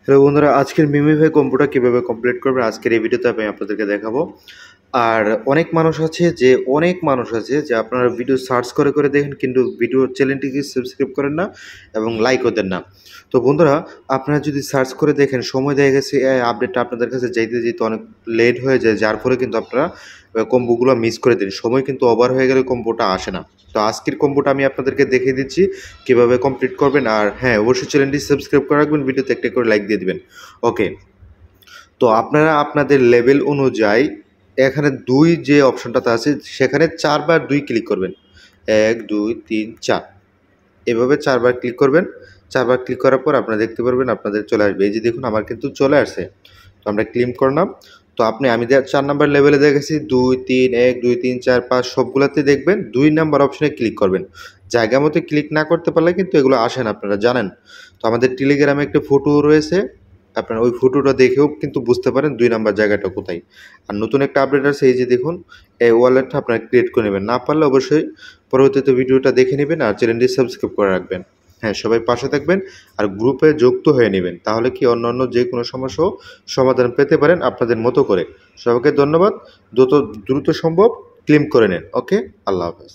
Hello বন্ধুরা, আজকের MemeFi কম্বোটা কীভাবে কমপ্লিট করবেন আজকের এই ভিডিওতে আমি আপনাদেরকে দেখাবো। আর অনেক মানুষ আছে যে আপনারা ভিডিও সার্চ করে দেখেন, কিন্তু ভিডিও চ্যানেলটিকে সাবস্ক্রাইব করেন না এবং লাইকও দেন না। তো বন্ধুরা, আপনারা যদি সার্চ করে দেখেন, সময় দেখা গেছে আপডেটটা আপনাদের কাছে যাইতে অনেক লেট হয়ে যায়, যার ফলে কিন্তু আপনারা কম্বোগুলো মিস করে দিন। সময় কিন্তু ওভার হয়ে গেলে কম্বোটা আসে না। তো আজকের কম্বোটা আমি আপনাদেরকে দেখিয়ে দিচ্ছি কীভাবে কমপ্লিট করবেন। আর হ্যাঁ, অবশ্যই চ্যানেলটি সাবস্ক্রাইব করে রাখবেন, ভিডিওতে একটা করে লাইক দিয়ে দিবেন। ওকে, তো আপনারা আপনাদের লেভেল অনুযায়ী এখানে ২ যে অপশনটাতে আছে সেখানে ৪ বার ২ ক্লিক করবেন। ১ ২ ৩ ৪ এভাবে ৪ বার ক্লিক করবেন। ৪ বার ক্লিক করার পর আপনারা দেখতে পারবেন আপনাদের চলে আসবে। এই যে দেখুন, আমার কিন্তু চলে আসছে। তো আমরা ক্লেম করলাম। তো আমি ৪ নাম্বার লেভেলে দেখেছি ২ ৩ ১ ২ ৩ ৪ ৫ সবগুলাতে দেখবেন ২ নাম্বার অপশনে ক্লিক করবেন। জায়গা মতো ক্লিক না করতে পারলে কিন্তু এগুলো আসে না, আপনারা জানেন। তো আমাদের টেলিগ্রামে একটা ফটো রয়েছে, আপনারা ওই ফটোটা দেখেও কিন্তু বুঝতে পারেন ২ নাম্বার জায়গাটা কোথায়। আর নতুন একটা আপডেট আছে, এই যে দেখুন, এই ওয়ালেটটা আপনারা ক্রিয়েট করে নেবেন। না পারলে অবশ্যই পরবর্তীতে ভিডিওটা দেখে নেবেন আর চ্যানেলটি সাবস্ক্রাইব করে রাখবেন। হ্যাঁ, সবাই পাশে থাকবেন আর গ্রুপে যুক্ত হয়ে নেবেন। তাহলে কি অন্যান্য যে কোনো সমস্যাও সমাধান পেতে পারেন আপনাদের মতো করে। সবাইকে ধন্যবাদ। দ্রুত সম্ভব ক্লেম করে নেন। ওকে, আল্লাহ হাফেজ।